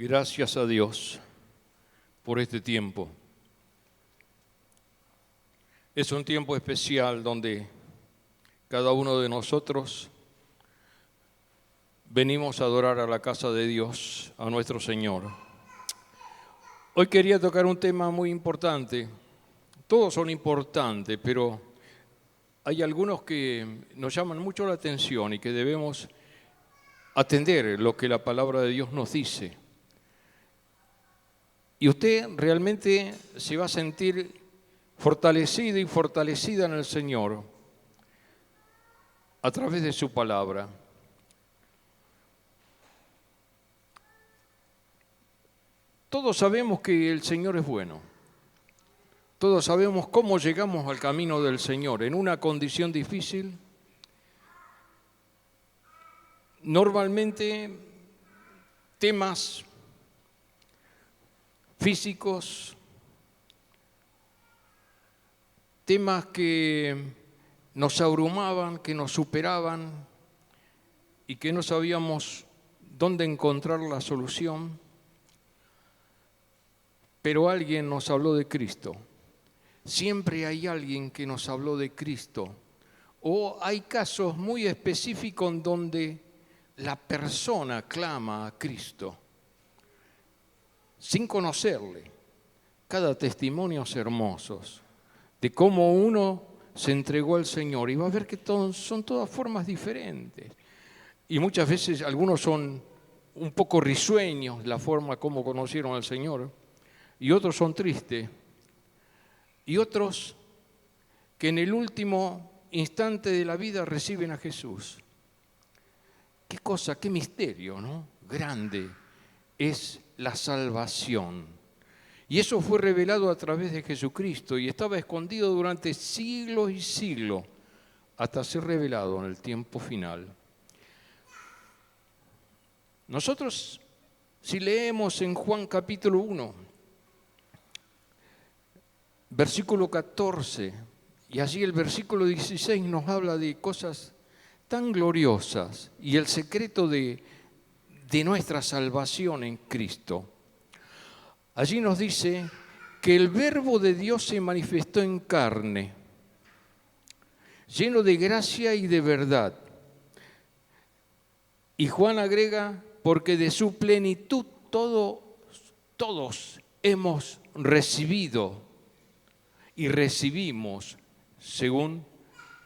Gracias a Dios por este tiempo. Es un tiempo especial donde cada uno de nosotros venimos a adorar a la casa de Dios, a nuestro Señor. Hoy quería tocar un tema muy importante. Todos son importantes, pero hay algunos que nos llaman mucho la atención y que debemos atender lo que la palabra de Dios nos dice. Y usted realmente se va a sentir fortalecido y fortalecida en el Señor a través de su palabra. Todos sabemos que el Señor es bueno. Todos sabemos cómo llegamos al camino del Señor. En una condición difícil, normalmente temas físicos, temas que nos abrumaban, que nos superaban y que no sabíamos dónde encontrar la solución. Pero alguien nos habló de Cristo. Siempre hay alguien que nos habló de Cristo. O hay casos muy específicos en donde la persona clama a Cristo sin conocerle. Cada testimonio es hermosos de cómo uno se entregó al Señor. Y va a ver que son todas formas diferentes. Y muchas veces algunos son un poco risueños, la forma como conocieron al Señor. Y otros son tristes. Y otros que en el último instante de la vida reciben a Jesús. Qué cosa, qué misterio, ¿no? Grande es la salvación. Y eso fue revelado a través de Jesucristo y estaba escondido durante siglos y siglos hasta ser revelado en el tiempo final. Nosotros, si leemos en Juan capítulo 1, versículo 14, y allí el versículo 16 nos habla de cosas tan gloriosas y el secreto de nuestra salvación en Cristo. Allí nos dice que el Verbo de Dios se manifestó en carne, lleno de gracia y de verdad. Y Juan agrega, porque de su plenitud todos hemos recibido y recibimos, según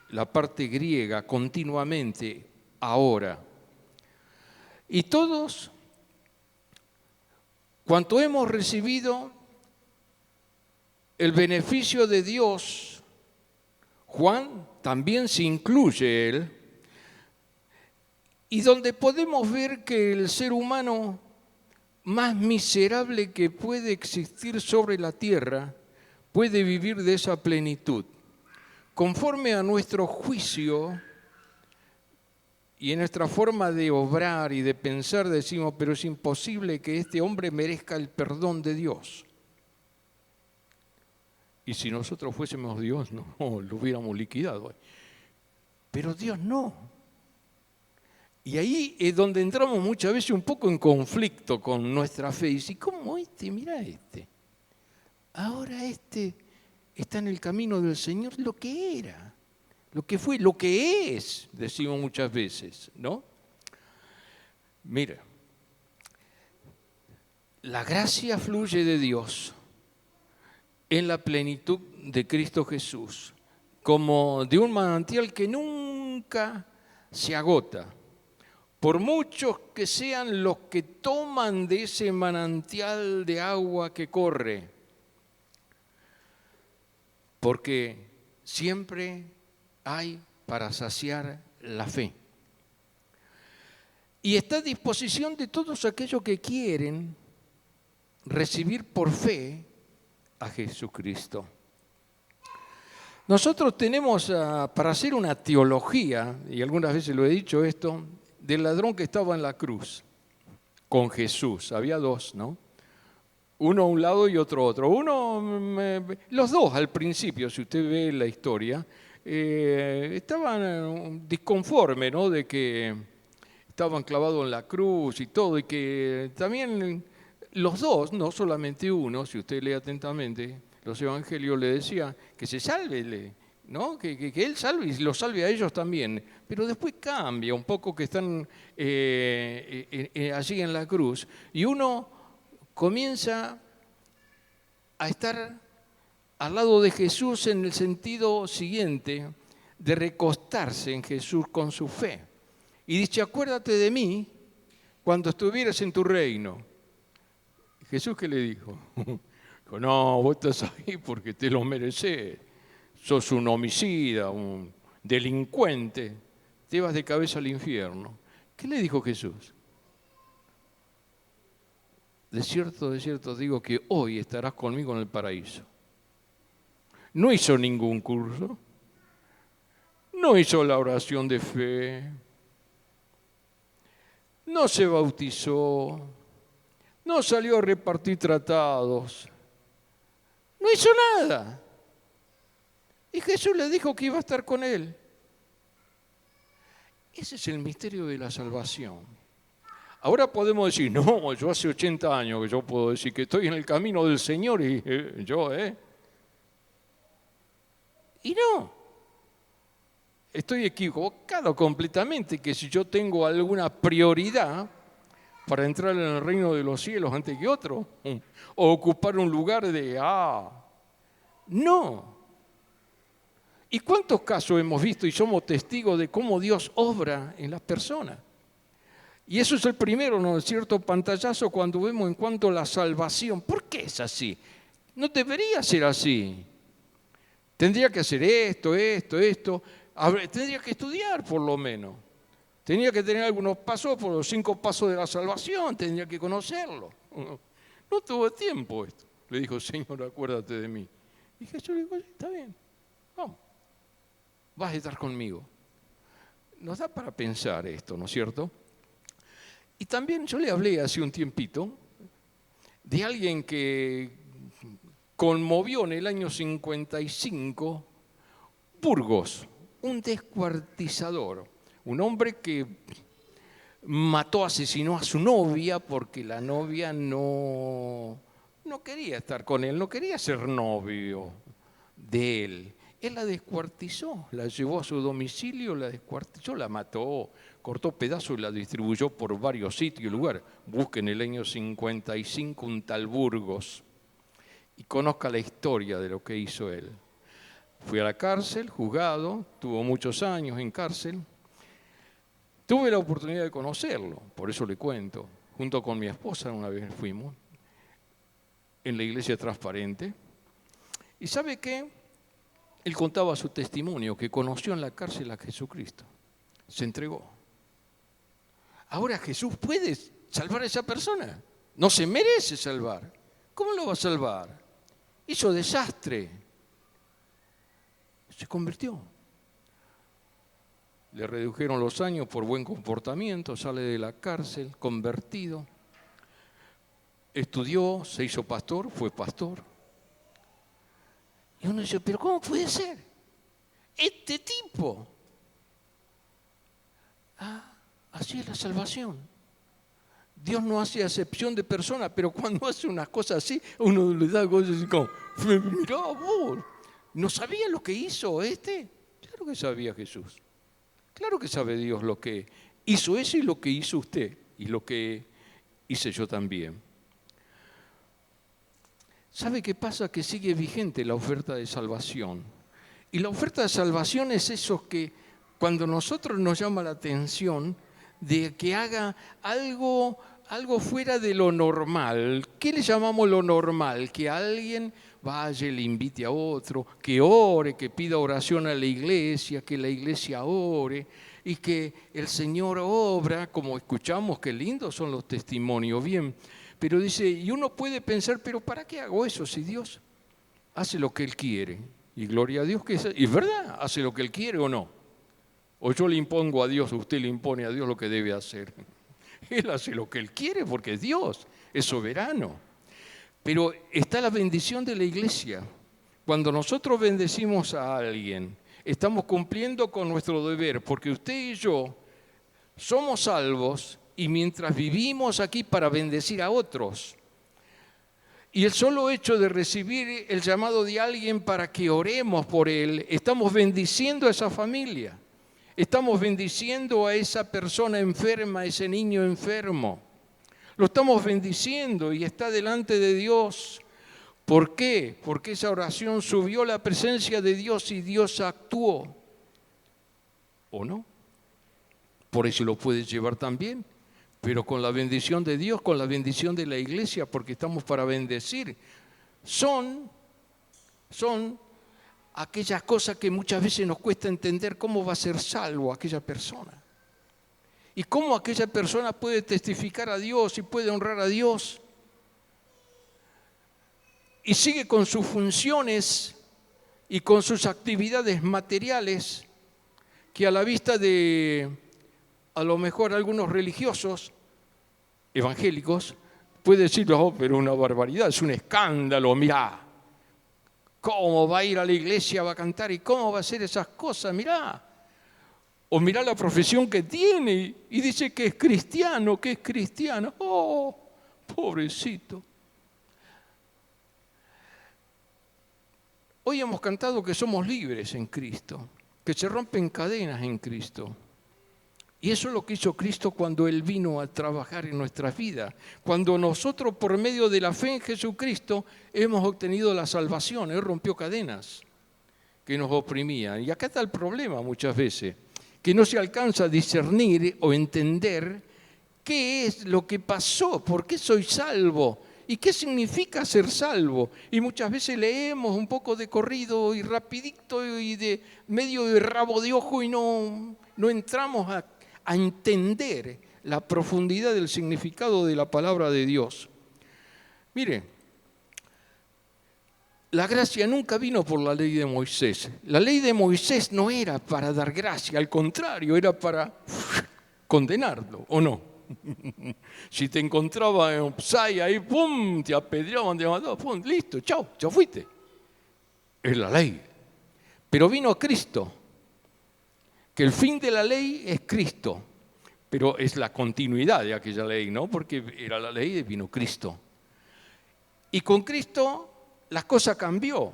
la parte griega, continuamente, ahora. Y todos, cuanto hemos recibido el beneficio de Dios, Juan también se incluye él, y donde podemos ver que el ser humano más miserable que puede existir sobre la tierra puede vivir de esa plenitud. Conforme a nuestro juicio y en nuestra forma de obrar y de pensar decimos, pero es imposible que este hombre merezca el perdón de Dios. Y si nosotros fuésemos Dios, no, lo hubiéramos liquidado. Pero Dios no. Y ahí es donde entramos muchas veces un poco en conflicto con nuestra fe. Y si, ¿cómo mira ahora está en el camino del Señor lo que era, lo que fue, lo que es, decimos muchas veces, ¿no? Mira, la gracia fluye de Dios en la plenitud de Cristo Jesús, como de un manantial que nunca se agota. Por muchos que sean los que toman de ese manantial de agua que corre, porque siempre hay para saciar la fe. Y está a disposición de todos aquellos que quieren recibir por fe a Jesucristo. Nosotros tenemos para hacer una teología, y algunas veces lo he dicho esto, del ladrón que estaba en la cruz con Jesús. Había dos, ¿no? Uno a un lado y otro a otro. Los dos al principio, si usted ve la historia, estaban disconformes, ¿no? De que estaban clavados en la cruz y todo, y que también los dos, no solamente uno, si usted lee atentamente los evangelios, le decía que se salve, ¿no? Que él salve y los salve a ellos también. Pero después cambia un poco, que están allí en la cruz, y uno comienza a estar al lado de Jesús en el sentido siguiente, de recostarse en Jesús con su fe. Y dice: acuérdate de mí cuando estuvieras en tu reino. ¿Jesús qué le dijo? Dijo: no, vos estás ahí porque te lo mereces. Sos un homicida, un delincuente. Te vas de cabeza al infierno. ¿Qué le dijo Jesús? De cierto digo que hoy estarás conmigo en el paraíso. No hizo ningún curso. No hizo la oración de fe. No se bautizó. No salió a repartir tratados. No hizo nada. Y Jesús le dijo que iba a estar con él. Ese es el misterio de la salvación. Ahora podemos decir: no, yo hace 80 años que yo puedo decir que estoy en el camino del Señor y Y no. Estoy equivocado completamente, que si yo tengo alguna prioridad para entrar en el reino de los cielos antes que otro, o ocupar un lugar no. ¿Y cuántos casos hemos visto y somos testigos de cómo Dios obra en las personas? Y eso es el primero, ¿no es cierto?, pantallazo cuando vemos en cuanto a la salvación. ¿Por qué es así? No debería ser así. Tendría que hacer esto. Tendría que estudiar por lo menos. Tenía que tener algunos pasos por los 5 pasos de la salvación. Tendría que conocerlo. No tuvo tiempo esto. Le dijo: Señor, acuérdate de mí. Y Jesús le dijo: está bien, vamos. Vas a estar conmigo. Nos da para pensar esto, ¿no es cierto? Y también yo le hablé hace un tiempito de alguien que conmovió en el año 55 Burgos, un descuartizador, un hombre que asesinó a su novia porque la novia no quería estar con él, no quería ser novio de él. Él la descuartizó, la llevó a su domicilio, la descuartizó, la mató, cortó pedazos y la distribuyó por varios sitios y lugares. Busque en el año 55 un tal Burgos y conozca la historia de lo que hizo él. Fui a la cárcel, juzgado, tuvo muchos años en cárcel. Tuve la oportunidad de conocerlo, por eso le cuento. Junto con mi esposa una vez fuimos en la iglesia Transparente. ¿Y sabe qué? Él contaba su testimonio, que conoció en la cárcel a Jesucristo. Se entregó. Ahora Jesús puede salvar a esa persona. No se merece salvar. ¿Cómo lo va a salvar? Hizo desastre. Se convirtió. Le redujeron los años por buen comportamiento, sale de la cárcel, convertido. Estudió, se hizo pastor, fue pastor. Y uno dice: ¿pero cómo puede ser? Este tipo. Así es la salvación. Dios no hace acepción de personas, pero cuando hace unas cosas así, uno le da cosas así como: mirá vos, ¿no sabía lo que hizo este? Claro que sabía Jesús. Claro que sabe Dios lo que hizo ese y lo que hizo usted y lo que hice yo también. ¿Sabe qué pasa? Que sigue vigente la oferta de salvación. Y la oferta de salvación es eso que cuando nosotros nos llama la atención de que haga algo fuera de lo normal. ¿Qué le llamamos lo normal? Que alguien vaya y le invite a otro, que ore, que pida oración a la iglesia, que la iglesia ore y que el Señor obra, como escuchamos, qué lindos son los testimonios, bien. Pero dice, y uno puede pensar: ¿pero para qué hago eso si Dios hace lo que Él quiere? Y gloria a Dios que es verdad, hace lo que Él quiere o no. O yo le impongo a Dios, o usted le impone a Dios lo que debe hacer. Él hace lo que Él quiere porque es Dios, es soberano. Pero está la bendición de la iglesia. Cuando nosotros bendecimos a alguien, estamos cumpliendo con nuestro deber, porque usted y yo somos salvos y mientras vivimos aquí para bendecir a otros, Y el solo hecho de recibir el llamado de alguien para que oremos por él, estamos bendiciendo a esa familia. Estamos bendiciendo a esa persona enferma, a ese niño enfermo. Lo estamos bendiciendo y está delante de Dios. ¿Por qué? Porque esa oración subió la presencia de Dios y Dios actuó. ¿O no? Por eso lo puedes llevar también, pero con la bendición de Dios, con la bendición de la iglesia, porque estamos para bendecir. Son aquellas cosas que muchas veces nos cuesta entender cómo va a ser salvo aquella persona. Y cómo aquella persona puede testificar a Dios y puede honrar a Dios. Y sigue con sus funciones y con sus actividades materiales que a la vista de, a lo mejor, algunos religiosos evangélicos, puede decir, oh, pero una barbaridad, es un escándalo, mirá. ¿Cómo va a ir a la iglesia, va a cantar y cómo va a hacer esas cosas? Mirá. O mirá la profesión que tiene y dice que es cristiano, que es cristiano. Oh, pobrecito. Hoy hemos cantado que somos libres en Cristo, que se rompen cadenas en Cristo. Y eso es lo que hizo Cristo cuando Él vino a trabajar en nuestras vidas. Cuando nosotros, por medio de la fe en Jesucristo, hemos obtenido la salvación. Él rompió cadenas que nos oprimían. Y acá está el problema muchas veces, que no se alcanza a discernir o entender qué es lo que pasó, por qué soy salvo y qué significa ser salvo. Y muchas veces leemos un poco de corrido y rapidito y de medio de rabo de ojo y no entramos a entender la profundidad del significado de la palabra de Dios. Mire, la gracia nunca vino por la ley de Moisés. La ley de Moisés no era para dar gracia, al contrario, era para condenarlo, ¿o no? Si te encontraba en Psay, ahí, ¡pum!, te apedreaban, te mataban, ¡pum!, listo, chao, ya fuiste. Es la ley. Pero vino Cristo, que el fin de la ley es Cristo, pero es la continuidad de aquella ley, ¿no? Porque era la ley y vino Cristo. Y con Cristo la cosa cambió.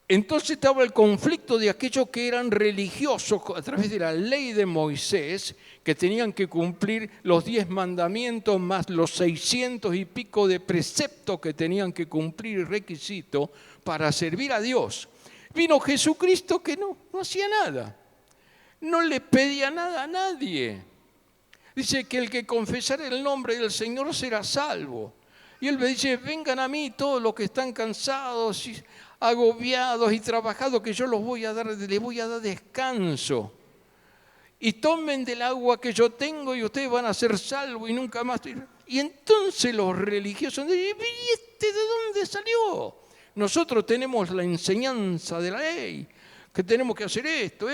Entonces estaba el conflicto de aquellos que eran religiosos a través de la ley de Moisés, que tenían que cumplir los 10 mandamientos más los 600 y pico de preceptos que tenían que cumplir y requisitos para servir a Dios. Vino Jesucristo que no hacía nada, no le pedía nada a nadie. Dice que el que confesara el nombre del Señor será salvo. Y Él me dice, vengan a mí todos los que están cansados y agobiados y trabajados, que yo les voy a dar descanso. Y tomen del agua que yo tengo y ustedes van a ser salvos y nunca más. Y entonces los religiosos dicen, ¿y este de dónde salió? Nosotros tenemos la enseñanza de la ley, que tenemos que hacer esto.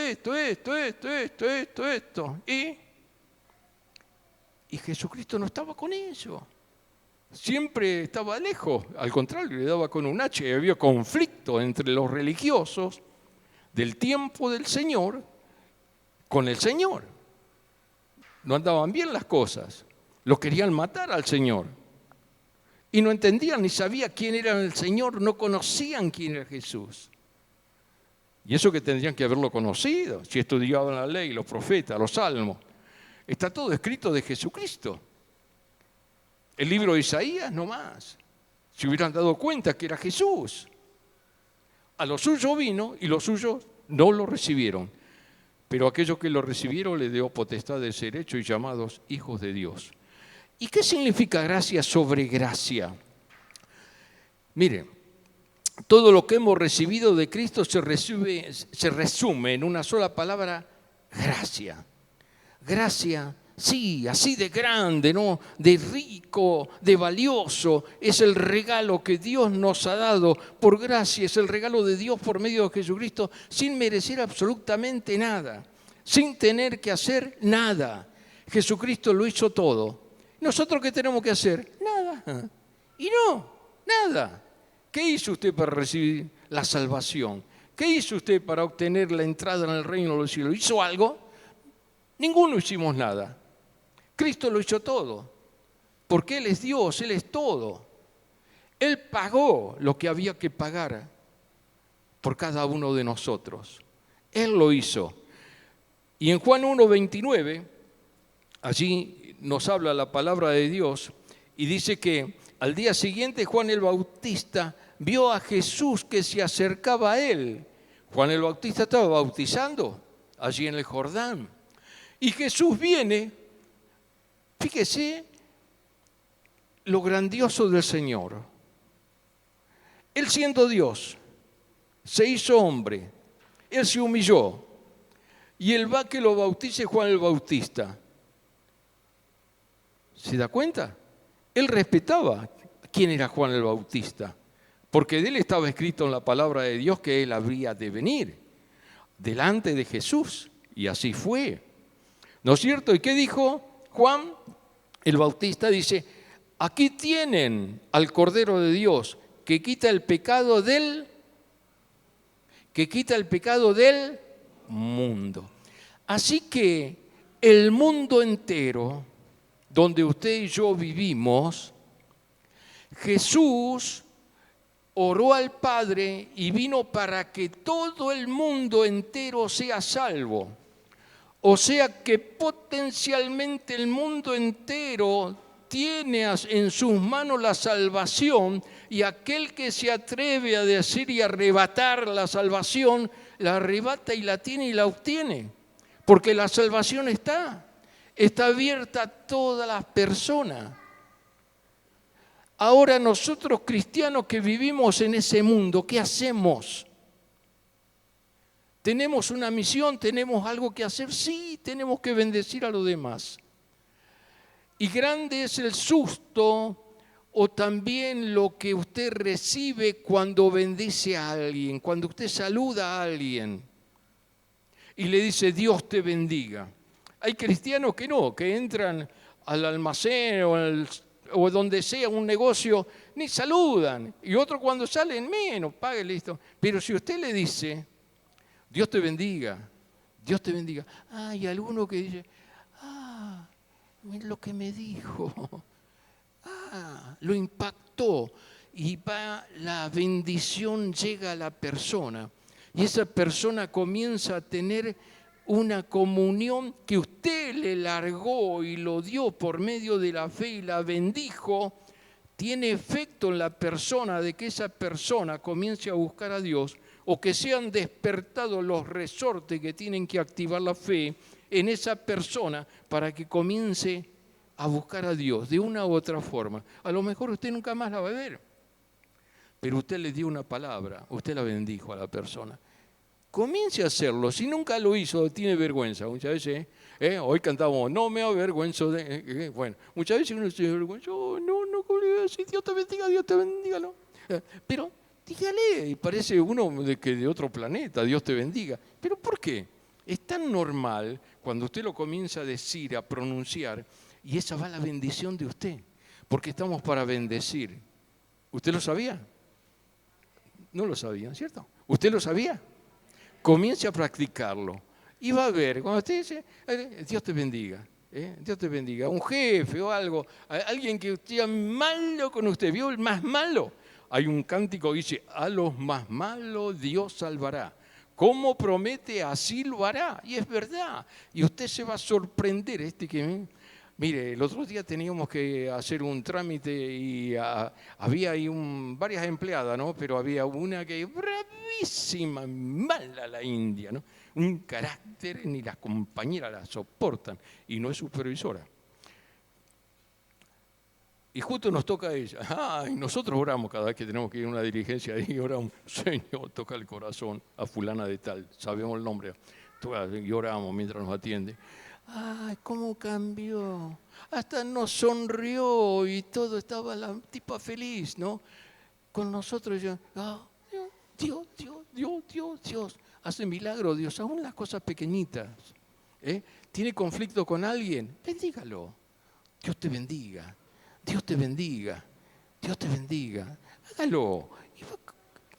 Y Jesucristo no estaba con eso. Siempre estaba lejos, al contrario, le daba con un hacha y había conflicto entre los religiosos del tiempo del Señor con el Señor. No andaban bien las cosas, lo querían matar al Señor. Y no entendían ni sabían quién era el Señor, no conocían quién era Jesús. Y eso que tendrían que haberlo conocido, si estudiaban la ley, los profetas, los salmos. Está todo escrito de Jesucristo. El libro de Isaías no más. Se hubieran dado cuenta que era Jesús. A los suyos vino y los suyos no lo recibieron. Pero aquellos que lo recibieron le dio potestad de ser hechos y llamados hijos de Dios. ¿Y qué significa gracia sobre gracia? Mire, todo lo que hemos recibido de Cristo se resume en una sola palabra, gracia. Gracia, sí, así de grande, ¿no? De rico, de valioso, es el regalo que Dios nos ha dado por gracia, es el regalo de Dios por medio de Jesucristo, sin merecer absolutamente nada, sin tener que hacer nada. Jesucristo lo hizo todo. ¿Nosotros qué tenemos que hacer? Nada. Y no, nada. ¿Qué hizo usted para recibir la salvación? ¿Qué hizo usted para obtener la entrada en el reino de los cielos? ¿Hizo algo? Ninguno hicimos nada. Cristo lo hizo todo, porque Él es Dios, Él es todo. Él pagó lo que había que pagar por cada uno de nosotros. Él lo hizo. Y en Juan 1:29, allí nos habla la palabra de Dios y dice que al día siguiente Juan el Bautista vio a Jesús que se acercaba a él. Juan el Bautista estaba bautizando allí en el Jordán. Y Jesús viene, fíjese lo grandioso del Señor. Él siendo Dios, se hizo hombre, Él se humilló y Él va que lo bautice Juan el Bautista. ¿Se da cuenta? Él respetaba quién era Juan el Bautista, porque de él estaba escrito en la palabra de Dios que él habría de venir delante de Jesús, y así fue. ¿No es cierto? ¿Y qué dijo Juan el Bautista? Dice, aquí tienen al Cordero de Dios que quita el pecado del mundo. Así que el mundo entero, donde usted y yo vivimos, Jesús oró al Padre y vino para que todo el mundo entero sea salvo. O sea que potencialmente el mundo entero tiene en sus manos la salvación, y aquel que se atreve a decir y arrebatar la salvación, la arrebata y la tiene y la obtiene. Porque la salvación está abierta a todas las personas. Ahora nosotros cristianos que vivimos en ese mundo, ¿qué hacemos? ¿Tenemos una misión? ¿Tenemos algo que hacer? Sí, tenemos que bendecir a los demás. Y grande es el susto o también lo que usted recibe cuando bendice a alguien, cuando usted saluda a alguien y le dice Dios te bendiga. Hay cristianos que no, que entran al almacén o donde sea un negocio, ni saludan. Y otros cuando salen, menos, pague, listo. Pero si usted le dice, Dios te bendiga, Dios te bendiga. Hay alguno que dice, mira lo que me dijo. Lo impactó. Y la bendición llega a la persona. Y esa persona comienza a tener una comunión que usted le largó y lo dio por medio de la fe y la bendijo, tiene efecto en la persona de que esa persona comience a buscar a Dios, o que sean despertados los resortes que tienen que activar la fe en esa persona para que comience a buscar a Dios de una u otra forma. A lo mejor usted nunca más la va a ver, pero usted le dio una palabra, usted la bendijo a la persona. Comience a hacerlo. Si nunca lo hizo, tiene vergüenza. Muchas veces, hoy cantamos, no me avergüenzo de... bueno, muchas veces uno se avergüenza, no, ¿cómo le voy a decir? Dios te bendiga, ¿no? Pero dígale, y parece uno de otro planeta, Dios te bendiga. ¿Pero por qué? Es tan normal cuando usted lo comienza a decir, a pronunciar, y esa va la bendición de usted, porque estamos para bendecir. ¿Usted lo sabía? No lo sabía, ¿cierto? ¿Usted lo sabía? Comience a practicarlo y va a ver, cuando usted dice, Dios te bendiga, Dios te bendiga, un jefe o algo, alguien que sea malo con usted, ¿vio el más malo? Hay un cántico que dice, a los más malos Dios salvará. ¿Cómo promete? Así lo hará. Y es verdad. Y usted se va a sorprender. Mire, el otro día teníamos que hacer un trámite y había ahí varias empleadas, ¿no? Pero había una que bravísima, mala la india, ¿no? Un carácter, ni las compañeras la soportan, y no es supervisora. Y justo nos toca a ella. Y nosotros oramos cada vez que tenemos que ir a una diligencia ahí, oramos, Señor, toca el corazón a fulana de tal, sabemos el nombre, y oramos mientras nos atiende. ¿Cómo cambió? Hasta nos sonrió y todo, estaba la tipa feliz, ¿no? Con nosotros yo, Dios, hace milagros, Dios, aún las cosas pequeñitas. ¿Tiene conflicto con alguien? Bendígalo. Dios te bendiga, Dios te bendiga, Dios te bendiga. Hágalo. Y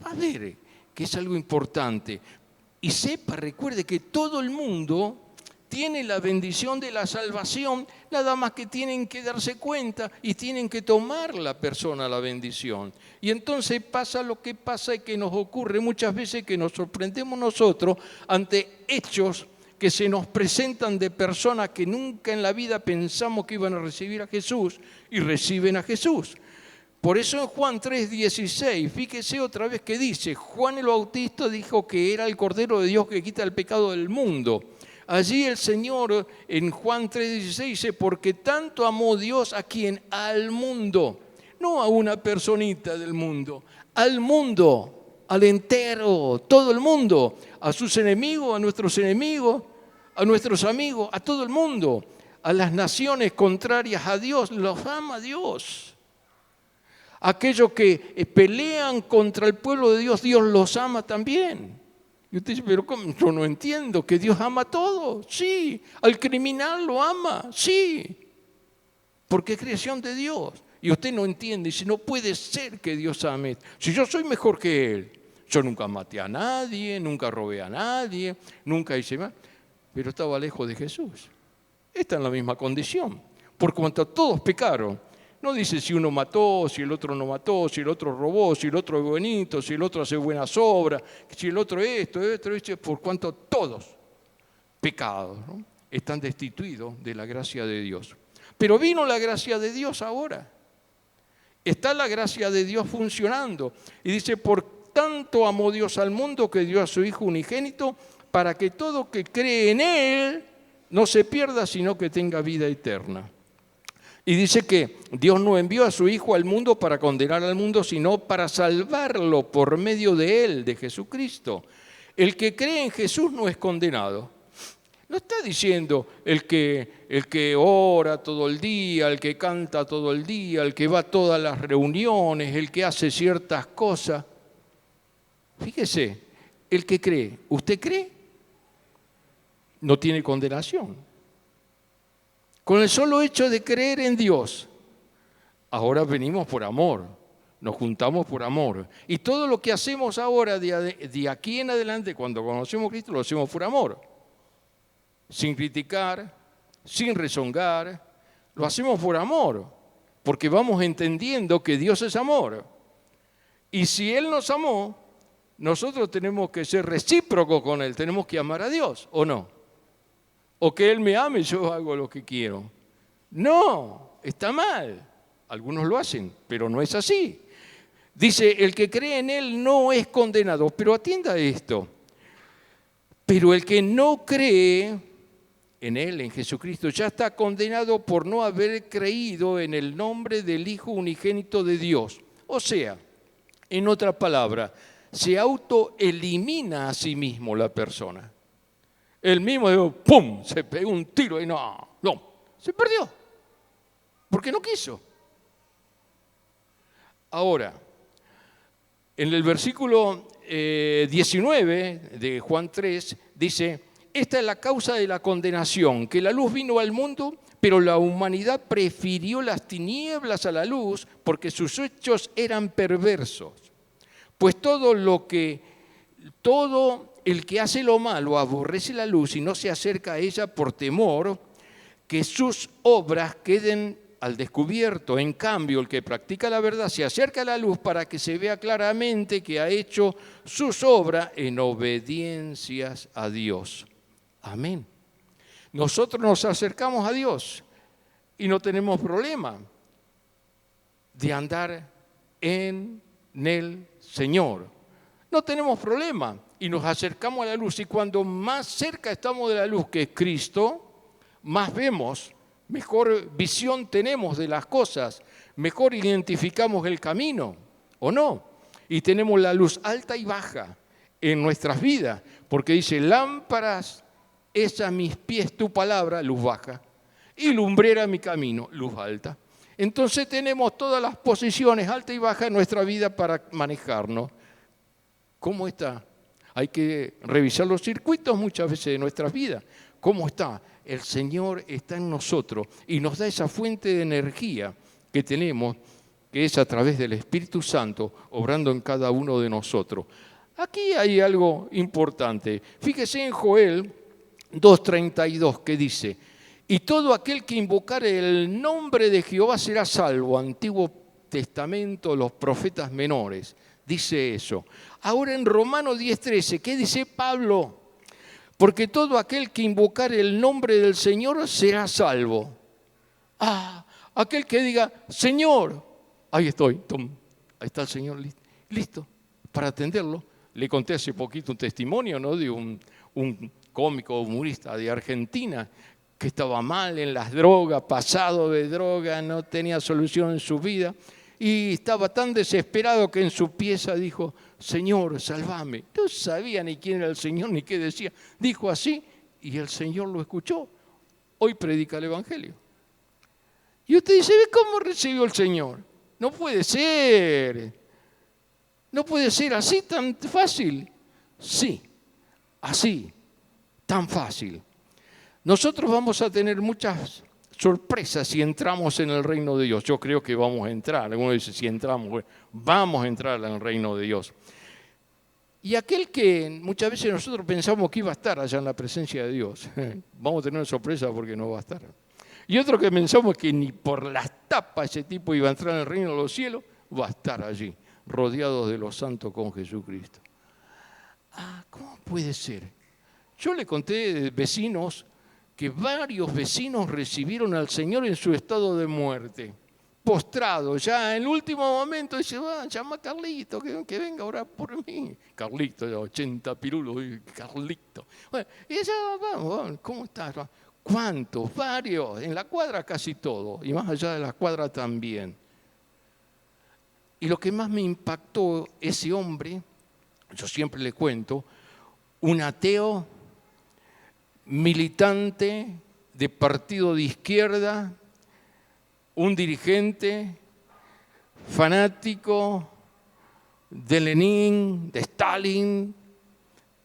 va a ver que es algo importante. Y recuerde que todo el mundo tiene la bendición de la salvación, nada más que tienen que darse cuenta y tienen que tomar la persona la bendición. Y entonces pasa lo que pasa y que nos ocurre muchas veces, que nos sorprendemos nosotros ante hechos que se nos presentan de personas que nunca en la vida pensamos que iban a recibir a Jesús y reciben a Jesús. Por eso en Juan 3:16, fíjese otra vez que dice, Juan el Bautista dijo que era el Cordero de Dios que quita el pecado del mundo. Allí el Señor en Juan 3:16 dice, porque tanto amó Dios a quien, al mundo, no a una personita del mundo, al mundo, al entero, todo el mundo, a sus enemigos, a nuestros enemigos, a nuestros amigos, a todo el mundo, a las naciones contrarias a Dios, los ama Dios. Aquellos que pelean contra el pueblo de Dios, Dios los ama también. Y usted dice, pero ¿cómo? Yo no entiendo, que Dios ama a todos. Sí, al criminal lo ama, sí, porque es creación de Dios. Y usted no entiende, y dice, no puede ser que Dios ame. Si yo soy mejor que Él, yo nunca maté a nadie, nunca robé a nadie, nunca hice más, pero estaba lejos de Jesús. Está en la misma condición, por cuanto todos pecaron. No dice si uno mató, si el otro no mató, si el otro robó, si el otro es bonito, si el otro hace buenas obras, si el otro esto, por cuanto todos pecados, ¿no?, están destituidos de la gracia de Dios. Pero vino la gracia de Dios ahora. Está la gracia de Dios funcionando. Y dice, por tanto amó Dios al mundo que dio a su Hijo unigénito para que todo que cree en Él no se pierda, sino que tenga vida eterna. Y dice que Dios no envió a su Hijo al mundo para condenar al mundo, sino para salvarlo por medio de Él, de Jesucristo. El que cree en Jesús no es condenado. No está diciendo el que ora todo el día, el que canta todo el día, el que va a todas las reuniones, el que hace ciertas cosas. Fíjese, el que cree, ¿usted cree? No tiene condenación. Con el solo hecho de creer en Dios, ahora venimos por amor, nos juntamos por amor. Y todo lo que hacemos ahora, de aquí en adelante, cuando conocemos a Cristo, lo hacemos por amor. Sin criticar, sin rezongar, lo hacemos por amor, porque vamos entendiendo que Dios es amor. Y si Él nos amó, nosotros tenemos que ser recíprocos con Él, tenemos que amar a Dios, ¿o no? O que Él me ame y yo hago lo que quiero. No, está mal. Algunos lo hacen, pero no es así. Dice, el que cree en Él no es condenado. Pero atienda esto. Pero el que no cree en Él, en Jesucristo, ya está condenado por no haber creído en el nombre del Hijo unigénito de Dios. O sea, en otra palabra, se autoelimina a sí mismo la persona. Él mismo dijo, ¡pum!, se pegó un tiro y no, se perdió, porque no quiso. Ahora, en el versículo 19 de Juan 3 dice, esta es la causa de la condenación, que la luz vino al mundo, pero la humanidad prefirió las tinieblas a la luz porque sus hechos eran perversos. Pues todo el que hace lo malo aborrece la luz y no se acerca a ella por temor que sus obras queden al descubierto. En cambio, el que practica la verdad se acerca a la luz para que se vea claramente que ha hecho sus obras en obediencias a Dios. Amén. Nosotros nos acercamos a Dios y no tenemos problema de andar en el Señor. No tenemos problema y nos acercamos a la luz. Y cuando más cerca estamos de la luz, que es Cristo, más vemos, mejor visión tenemos de las cosas, mejor identificamos el camino, ¿o no? Y tenemos la luz alta y baja en nuestras vidas, porque dice, lámparas es a mis pies tu palabra, luz baja, y lumbrera mi camino, luz alta. Entonces tenemos todas las posiciones alta y baja en nuestra vida para manejarnos. ¿Cómo está? Hay que revisar los circuitos muchas veces de nuestras vidas. ¿Cómo está? El Señor está en nosotros y nos da esa fuente de energía que tenemos, que es a través del Espíritu Santo, obrando en cada uno de nosotros. Aquí hay algo importante. Fíjese en Joel 2:32, que dice: y todo aquel que invocare el nombre de Jehová será salvo. Antiguo Testamento, los profetas menores, dice eso. Ahora en Romanos 10:13, ¿qué dice Pablo? Porque todo aquel que invocare el nombre del Señor será salvo. Aquel que diga, Señor, ahí estoy, tom, ahí está el Señor listo para atenderlo. Le conté hace poquito un testimonio, ¿no?, de un cómico humorista de Argentina que estaba mal en las drogas, pasado de droga, no tenía solución en su vida y estaba tan desesperado que en su pieza dijo, Señor, sálvame. No sabía ni quién era el Señor ni qué decía. Dijo así y el Señor lo escuchó. Hoy predica el Evangelio. Y usted dice, ¿ve cómo recibió el Señor? No puede ser. No puede ser así tan fácil. Sí, así, tan fácil. Nosotros vamos a tener muchas sorpresas si entramos en el reino de Dios. Yo creo que vamos a entrar. Algunos dicen, si entramos, bueno, vamos a entrar en el reino de Dios. Y aquel que muchas veces nosotros pensamos que iba a estar allá en la presencia de Dios, vamos a tener una sorpresa porque no va a estar. Y otro que pensamos que ni por las tapas ese tipo iba a entrar en el reino de los cielos, va a estar allí, rodeado de los santos con Jesucristo. ¿Cómo puede ser? Yo le conté de vecinos que varios vecinos recibieron al Señor en su estado de muerte, postrado, ya en el último momento dice, llama a Carlito, que venga a orar por mí. Carlito, 80 pirulos, Carlito. Bueno, y ella, vamos, ¿cómo estás? ¿Cuántos? Varios, en la cuadra casi todo, y más allá de la cuadra también. Y lo que más me impactó ese hombre, yo siempre le cuento, un ateo, militante de partido de izquierda, un dirigente fanático de Lenin, de Stalin,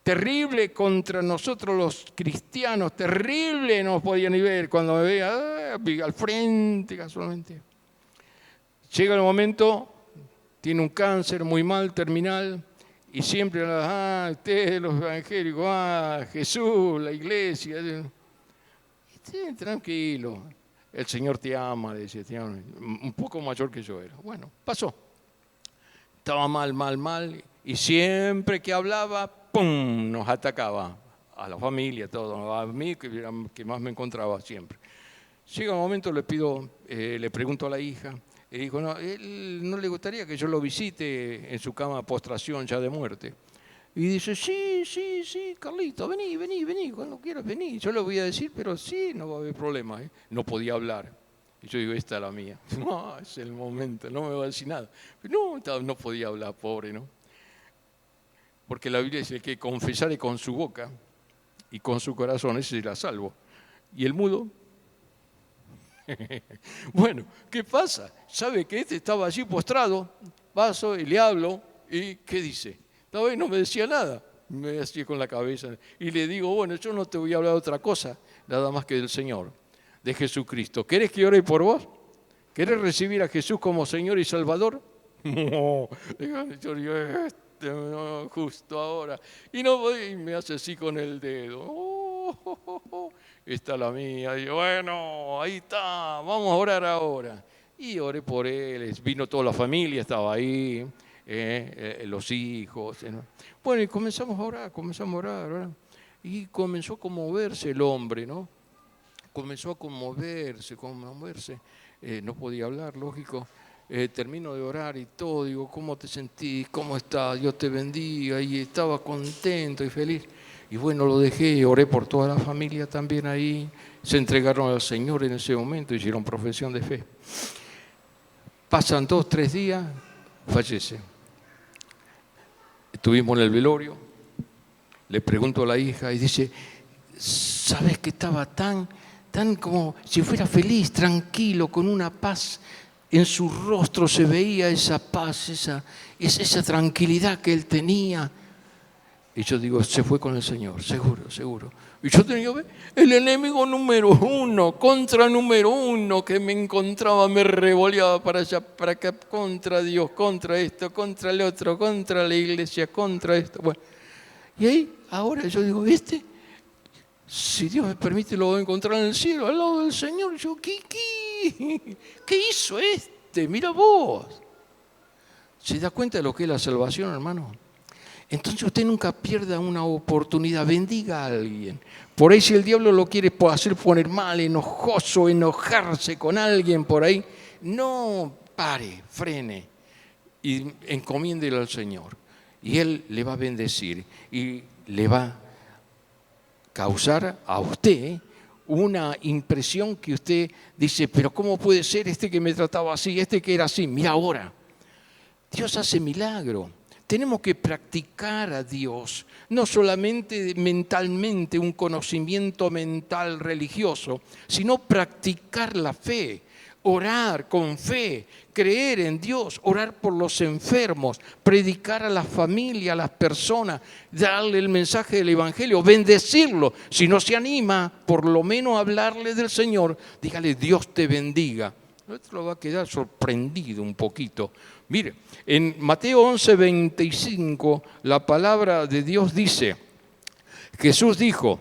terrible contra nosotros los cristianos, terrible no podía ni ver cuando me veía al frente casualmente. Llega el momento, tiene un cáncer muy mal, terminal, y siempre, ustedes los evangélicos, Jesús, la iglesia. Tranquilo, el Señor te ama, decía, un poco mayor que yo era. Bueno, pasó. Estaba mal, y siempre que hablaba, ¡pum!, nos atacaba. A la familia, todo, a mí, que más me encontraba siempre. Llega un momento, le pregunto a la hija, y dijo, no, él no le gustaría que yo lo visite en su cama de postración ya de muerte. Y dice, sí, Carlito, vení, cuando quieras vení. Yo le voy a decir, pero sí, no va a haber problema. No podía hablar. Y yo digo, esta es la mía. No, es el momento, no me va a decir nada. Pero no podía hablar, pobre, ¿no? Porque la Biblia dice que confesare con su boca y con su corazón, ese será salvo. Y el mudo, bueno, ¿qué pasa? ¿Sabe que este estaba allí postrado? Paso y le hablo, ¿y qué dice? Estaba ahí, no me decía nada, me hacía con la cabeza. Y le digo, bueno, yo no te voy a hablar de otra cosa, nada más que del Señor, de Jesucristo. ¿Querés que ore por vos? ¿Querés recibir a Jesús como Señor y Salvador? No, yo digo, no, justo ahora. Y me hace así con el dedo. Esta es la mía. Y bueno, ahí está, vamos a orar ahora. Y oré por él, vino toda la familia, estaba ahí, los hijos. Bueno, y comenzamos a orar. Y comenzó a conmoverse el hombre, ¿no? Comenzó a conmoverse. No podía hablar, lógico. Termino de orar y todo, digo, ¿cómo te sentís? ¿Cómo estás? Dios te bendiga. Y estaba contento y feliz. Y bueno, lo dejé, oré por toda la familia también ahí. Se entregaron al Señor en ese momento, hicieron profesión de fe. Pasan 2-3 días, fallece. Estuvimos en el velorio, le pregunto a la hija y dice, ¿sabes que estaba tan como si fuera feliz, tranquilo, con una paz? En su rostro se veía esa paz, esa tranquilidad que él tenía. Y yo digo, se fue con el Señor, seguro. Y yo tenía el enemigo número uno que me encontraba, me revoleaba para allá, para acá, contra Dios, contra esto, contra el otro, contra la iglesia, contra esto. Bueno, y ahí, ahora yo digo, Si Dios me permite, lo voy a encontrar en el cielo, al lado del Señor. Yo, ¿qué hizo este? Mira vos. ¿Se da cuenta de lo que es la salvación, hermano? Entonces usted nunca pierda una oportunidad, bendiga a alguien. Por ahí si el diablo lo quiere hacer poner mal, enojoso, enojarse con alguien por ahí, no pare, frene y encomiéndelo al Señor. Y Él le va a bendecir y le va a causar a usted una impresión que usted dice, pero ¿cómo puede ser este que me trataba así, este que era así? Mira ahora, Dios hace milagro. Tenemos que practicar a Dios, no solamente mentalmente, un conocimiento mental religioso, sino practicar la fe, orar con fe, creer en Dios, orar por los enfermos, predicar a la familia, a las personas, darle el mensaje del Evangelio, bendecirlo. Si no se anima, por lo menos hablarle del Señor, dígale, Dios te bendiga. Otro va a quedar sorprendido un poquito. Mire, en Mateo 11:25, la palabra de Dios dice, Jesús dijo,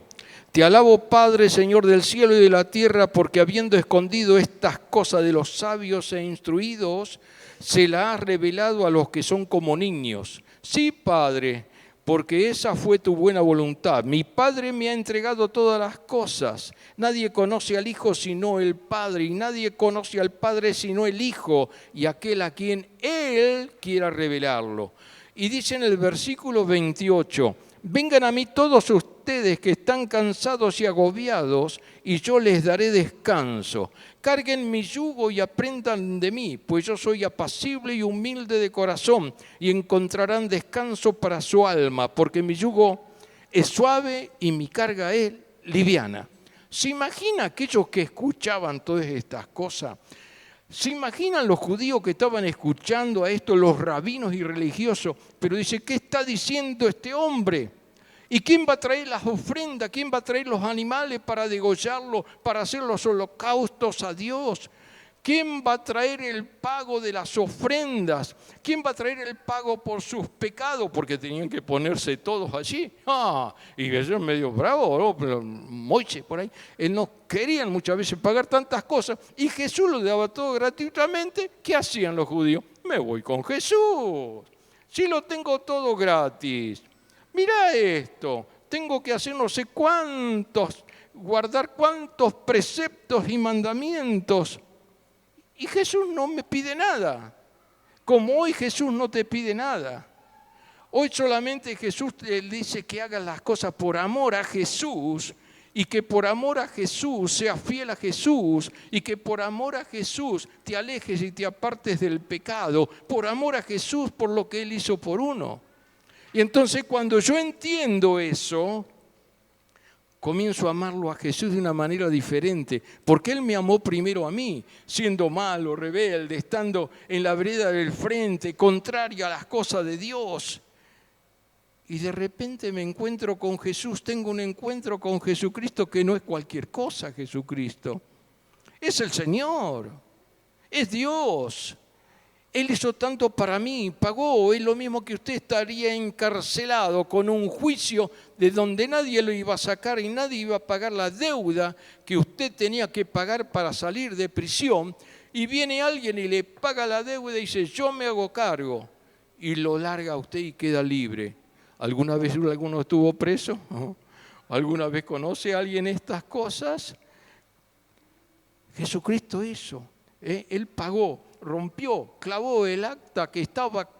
te alabo Padre, Señor del cielo y de la tierra, porque habiendo escondido estas cosas de los sabios e instruidos, se las has revelado a los que son como niños. Sí, Padre, porque esa fue tu buena voluntad. Mi Padre me ha entregado todas las cosas. Nadie conoce al Hijo sino el Padre, y nadie conoce al Padre sino el Hijo, y aquel a quien Él quiera revelarlo. Y dice en el versículo 28, vengan a mí todos ustedes que están cansados y agobiados, y yo les daré descanso. Carguen mi yugo y aprendan de mí, pues yo soy apacible y humilde de corazón, y encontrarán descanso para su alma, porque mi yugo es suave y mi carga es liviana. ¿Se imagina aquellos que escuchaban todas estas cosas? ¿Se imaginan los judíos que estaban escuchando a esto, los rabinos y religiosos? Pero dice, ¿qué está diciendo este hombre? ¿Y quién va a traer las ofrendas? ¿Quién va a traer los animales para degollarlos, para hacer los holocaustos a Dios? ¿Quién va a traer el pago de las ofrendas? ¿Quién va a traer el pago por sus pecados? Porque tenían que ponerse todos allí. Y ellos medio bravo, ¿no? Pero Moisés por ahí. No querían muchas veces pagar tantas cosas. Y Jesús lo daba todo gratuitamente. ¿Qué hacían los judíos? Me voy con Jesús. Si lo tengo todo gratis. Mira esto, tengo que hacer no sé cuántos, guardar cuántos preceptos y mandamientos. Y Jesús no me pide nada. Como hoy Jesús no te pide nada. Hoy solamente Jesús te dice que hagas las cosas por amor a Jesús, y que por amor a Jesús seas fiel a Jesús, y que por amor a Jesús te alejes y te apartes del pecado, por amor a Jesús, por lo que Él hizo por uno. Y entonces cuando yo entiendo eso, comienzo a amarlo a Jesús de una manera diferente, porque Él me amó primero a mí, siendo malo, rebelde, estando en la vereda del frente, contrario a las cosas de Dios. Y de repente me encuentro con Jesús, tengo un encuentro con Jesucristo que no es cualquier cosa, Jesucristo. Es el Señor, es Dios. Él hizo tanto para mí, pagó, es lo mismo que usted estaría encarcelado con un juicio de donde nadie lo iba a sacar y nadie iba a pagar la deuda que usted tenía que pagar para salir de prisión, y viene alguien y le paga la deuda y dice, yo me hago cargo, y lo larga a usted y queda libre. ¿Alguna vez alguno estuvo preso? ¿Alguna vez conoce a alguien estas cosas? Jesucristo hizo, Él pagó, rompió, clavó el acta que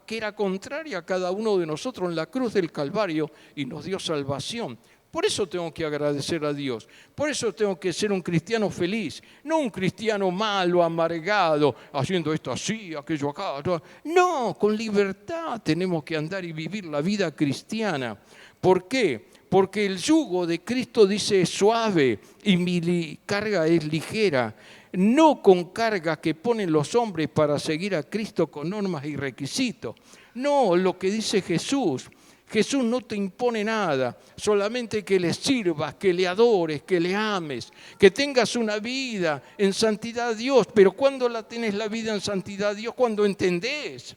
era contraria a cada uno de nosotros en la cruz del Calvario y nos dio salvación. Por eso tengo que agradecer a Dios, por eso tengo que ser un cristiano feliz, no un cristiano malo, amargado, haciendo esto así, aquello acá. No, con libertad tenemos que andar y vivir la vida cristiana. ¿Por qué? Porque el yugo de Cristo dice es suave y mi carga es ligera. No con cargas que ponen los hombres para seguir a Cristo con normas y requisitos. No, lo que dice Jesús. Jesús no te impone nada, solamente que le sirvas, que le adores, que le ames, que tengas una vida en santidad a Dios. Pero ¿cuándo la tenés la vida en santidad a Dios? Cuando entendés.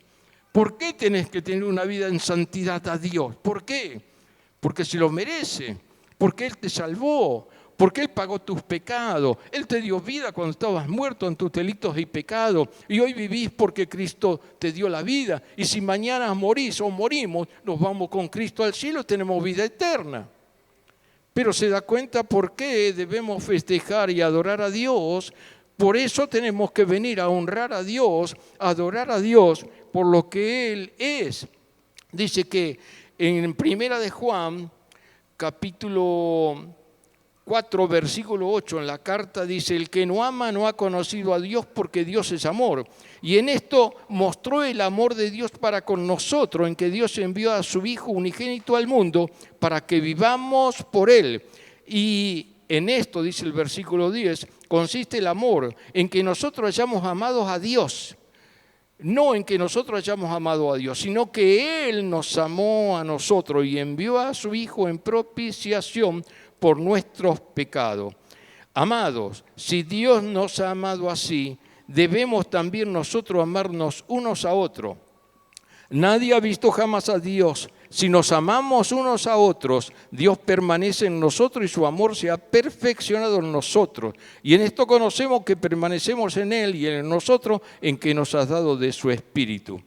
¿Por qué tenés que tener una vida en santidad a Dios? ¿Por qué? Porque se lo merece. porque Él te salvó, porque Él pagó tus pecados. Él te dio vida cuando estabas muerto en tus delitos y pecados. Y hoy vivís porque Cristo te dio la vida. Y si mañana morís o morimos, nos vamos con Cristo al cielo, tenemos vida eterna. Pero se da cuenta por qué debemos festejar y adorar a Dios. Por eso tenemos que venir a honrar a Dios, a adorar a Dios por lo que Él es. Dice que en Primera de Juan, capítulo 4, versículo 8, en la carta dice: el que no ama no ha conocido a Dios, porque Dios es amor. Y en esto mostró el amor de Dios para con nosotros, en que Dios envió a su Hijo unigénito al mundo para que vivamos por Él. Y en esto, dice el versículo 10, consiste el amor, en que nosotros hayamos amado a Dios. No en que nosotros hayamos amado a Dios, sino que Él nos amó a nosotros y envió a su Hijo en propiciación por nuestros pecados. Amados, si Dios nos ha amado así, debemos también nosotros amarnos unos a otros. Nadie ha visto jamás a Dios. Si nos amamos unos a otros, Dios permanece en nosotros y su amor se ha perfeccionado en nosotros. Y en esto conocemos que permanecemos en Él y en nosotros, en que nos has dado de su Espíritu.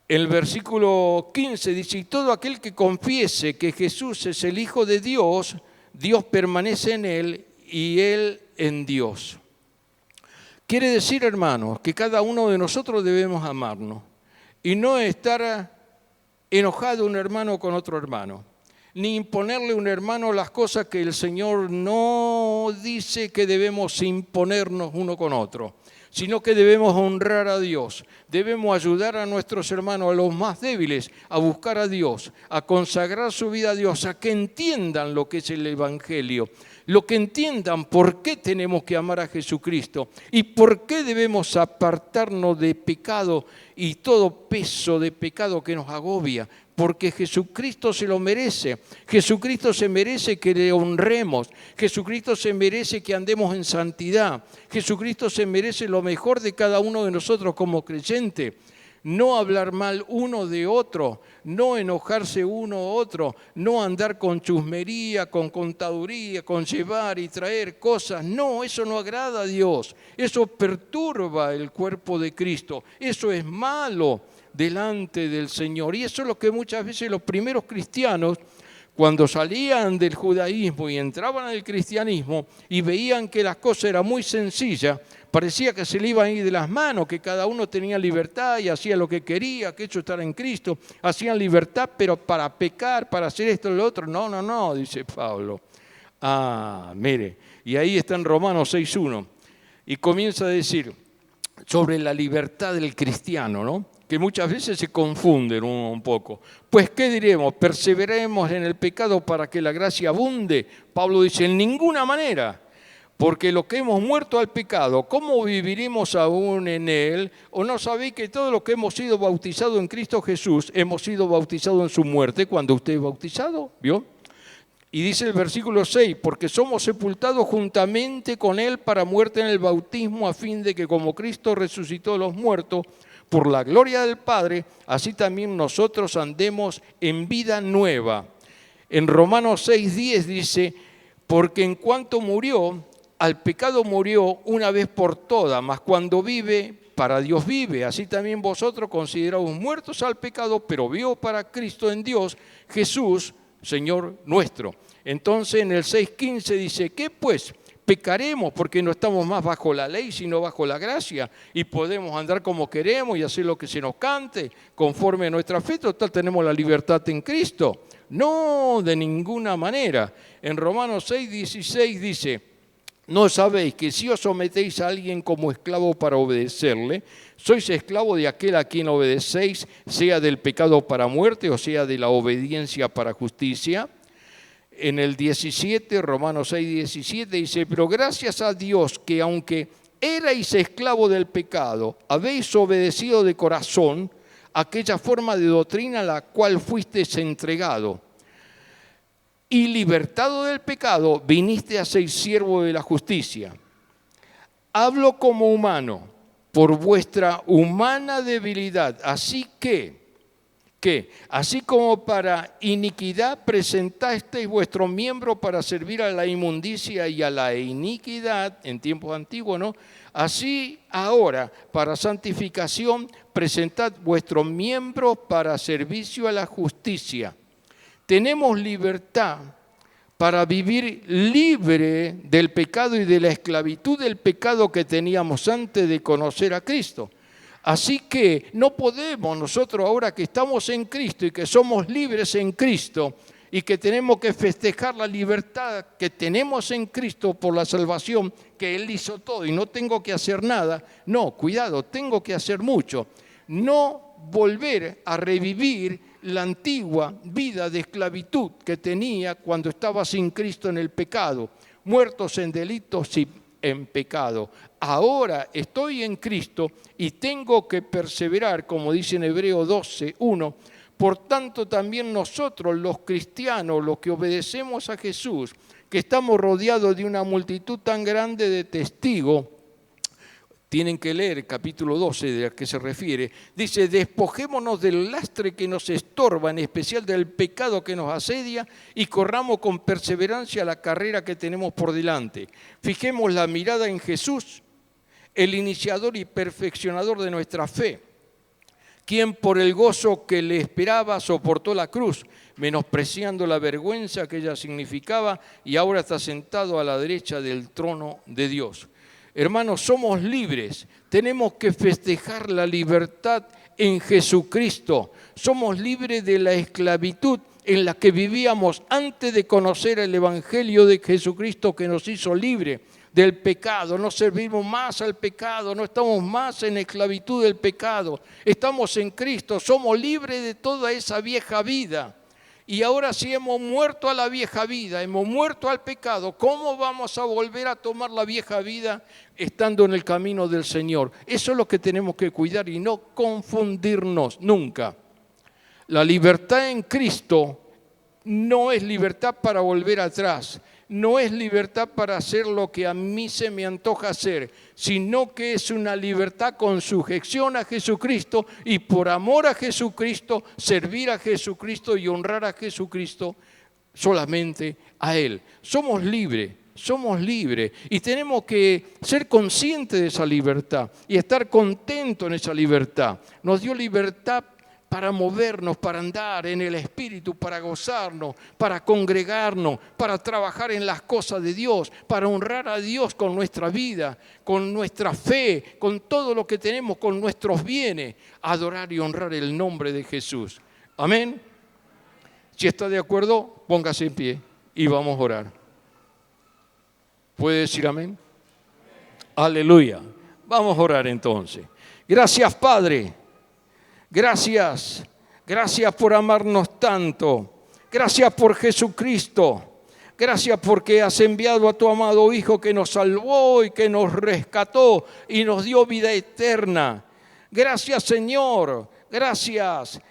El versículo 15 dice: y todo aquel que confiese que Jesús es el Hijo de Dios, Dios permanece en Él y Él en Dios. Quiere decir, hermanos, que cada uno de nosotros debemos amarnos y no estar enojado un hermano con otro hermano, ni imponerle a un hermano las cosas que el Señor no dice que debemos imponernos uno con otro, sino que debemos honrar a Dios, debemos ayudar a nuestros hermanos, a los más débiles, a buscar a Dios, a consagrar su vida a Dios, a que entiendan lo que es el Evangelio, lo que entiendan por qué tenemos que amar a Jesucristo y por qué debemos apartarnos de pecado y todo peso de pecado que nos agobia, porque Jesucristo se lo merece. Jesucristo se merece que le honremos. Jesucristo se merece que andemos en santidad. Jesucristo se merece lo mejor de cada uno de nosotros como creyente. No hablar mal uno de otro, no enojarse uno a otro, no andar con chusmería, con contaduría, con llevar y traer cosas. No, eso no agrada a Dios. Eso perturba el cuerpo de Cristo. Eso es malo delante del Señor. Y eso es lo que muchas veces los primeros cristianos, cuando salían del judaísmo y entraban al cristianismo y veían que las cosas eran muy sencillas, parecía que se le iban a ir de las manos, que cada uno tenía libertad y hacía lo que quería, que eso estar en Cristo. Hacían libertad, pero para pecar, para hacer esto y lo otro. No, no, no, dice Pablo. Mire, y ahí está en Romanos 6:1. Y comienza a decir sobre la libertad del cristiano, ¿no? Que muchas veces se confunden un poco. Pues, ¿qué diremos? ¿Perseveremos en el pecado para que la gracia abunde? Pablo dice: en ninguna manera. Porque lo que hemos muerto al pecado, ¿cómo viviremos aún en él? ¿O no sabéis que todos los que hemos sido bautizados en Cristo Jesús, hemos sido bautizados en su muerte cuando usted es bautizado? ¿Vio? Y dice el versículo 6, porque somos sepultados juntamente con él para muerte en el bautismo, a fin de que como Cristo resucitó de los muertos, por la gloria del Padre, así también nosotros andemos en vida nueva. En Romanos 6:10 dice: porque en cuanto murió, al pecado murió una vez por todas, mas cuando vive, para Dios vive. Así también vosotros consideraos muertos al pecado, pero vivos para Cristo en Dios, Jesús, Señor nuestro. Entonces en el 6:15 dice: ¿qué pues? Pecaremos porque no estamos más bajo la ley, sino bajo la gracia, y podemos andar como queremos y hacer lo que se nos cante, conforme a nuestra fe. Total, tenemos la libertad en Cristo. No, de ninguna manera. En Romanos 6:16 dice: ¿no sabéis que si os sometéis a alguien como esclavo para obedecerle, sois esclavo de aquel a quien obedecéis, sea del pecado para muerte o sea de la obediencia para justicia? En el 17, Romanos 6:17 dice: pero gracias a Dios que aunque erais esclavo del pecado, habéis obedecido de corazón aquella forma de doctrina a la cual fuisteis entregado. Y libertado del pecado, viniste a ser siervo de la justicia. Hablo como humano, por vuestra humana debilidad. Así que que así como para iniquidad presentasteis vuestro miembro para servir a la inmundicia y a la iniquidad, en tiempos antiguos, ¿no? Así ahora, para santificación, presentad vuestro miembro para servicio a la justicia. Tenemos libertad para vivir libre del pecado y de la esclavitud del pecado que teníamos antes de conocer a Cristo. Así que no podemos nosotros ahora que estamos en Cristo y que somos libres en Cristo y que tenemos que festejar la libertad que tenemos en Cristo por la salvación, que Él hizo todo y no tengo que hacer nada. No, cuidado, tengo que hacer mucho. No volver a revivir la antigua vida de esclavitud que tenía cuando estaba sin Cristo en el pecado, muertos en delitos y en pecado. Ahora estoy en Cristo y tengo que perseverar, como dice en Hebreos 12:1. Por tanto, también nosotros, los cristianos, los que obedecemos a Jesús, que estamos rodeados de una multitud tan grande de testigos, tienen que leer el capítulo 12 de a qué se refiere. Dice, despojémonos del lastre que nos estorba, en especial del pecado que nos asedia, y corramos con perseverancia la carrera que tenemos por delante. Fijemos la mirada en Jesús, el iniciador y perfeccionador de nuestra fe, quien por el gozo que le esperaba soportó la cruz, menospreciando la vergüenza que ella significaba, y ahora está sentado a la derecha del trono de Dios. Hermanos, somos libres, tenemos que festejar la libertad en Jesucristo. Somos libres de la esclavitud en la que vivíamos antes de conocer el Evangelio de Jesucristo que nos hizo libres del pecado. No servimos más al pecado, no estamos más en esclavitud del pecado. Estamos en Cristo, somos libres de toda esa vieja vida. Y ahora si hemos muerto a la vieja vida, hemos muerto al pecado, ¿cómo vamos a volver a tomar la vieja vida estando en el camino del Señor? Eso es lo que tenemos que cuidar y no confundirnos nunca. La libertad en Cristo no es libertad para volver atrás, no es libertad para hacer lo que a mí se me antoja hacer, sino que es una libertad con sujeción a Jesucristo y por amor a Jesucristo, servir a Jesucristo y honrar a Jesucristo solamente a Él. Somos libres y tenemos que ser conscientes de esa libertad y estar contentos en esa libertad. Nos dio libertad para movernos, para andar en el Espíritu, para gozarnos, para congregarnos, para trabajar en las cosas de Dios, para honrar a Dios con nuestra vida, con nuestra fe, con todo lo que tenemos, con nuestros bienes, adorar y honrar el nombre de Jesús. Amén. Si está de acuerdo, póngase en pie y vamos a orar. ¿Puede decir amén? Aleluya. Vamos a orar entonces. Gracias, Padre. Gracias por amarnos tanto. Gracias por Jesucristo. Gracias porque has enviado a tu amado Hijo que nos salvó y que nos rescató y nos dio vida eterna. Gracias, Señor. Gracias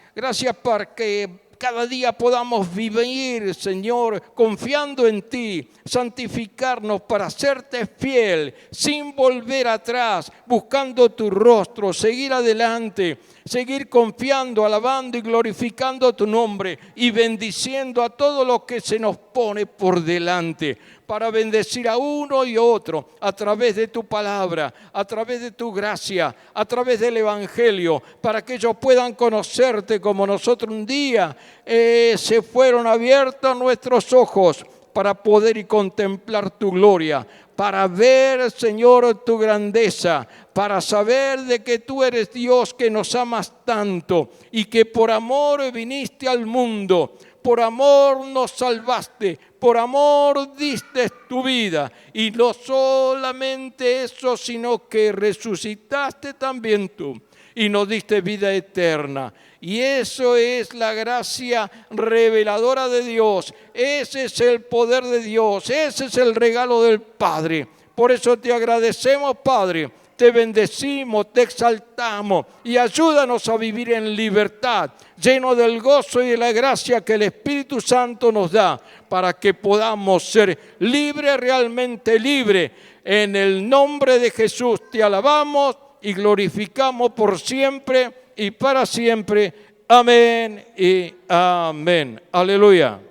para que cada día podamos vivir, Señor, confiando en ti, santificarnos para serte fiel, sin volver atrás, buscando tu rostro, seguir adelante, seguir confiando, alabando y glorificando tu nombre y bendiciendo a todo lo que se nos pone por delante, para bendecir a uno y otro a través de tu palabra, a través de tu gracia, a través del Evangelio, para que ellos puedan conocerte como nosotros un día se fueron abiertos nuestros ojos para poder y contemplar tu gloria, para ver, Señor, tu grandeza, para saber de que tú eres Dios que nos amas tanto y que por amor viniste al mundo. Por amor nos salvaste, por amor diste tu vida. Y no solamente eso, sino que resucitaste también tú y nos diste vida eterna. Y eso es la gracia reveladora de Dios. Ese es el poder de Dios. Ese es el regalo del Padre. Por eso te agradecemos, Padre. Te bendecimos, te exaltamos y ayúdanos a vivir en libertad, lleno del gozo y de la gracia que el Espíritu Santo nos da para que podamos ser libres, realmente libres. En el nombre de Jesús te alabamos y glorificamos por siempre y para siempre. Amén y amén. Aleluya.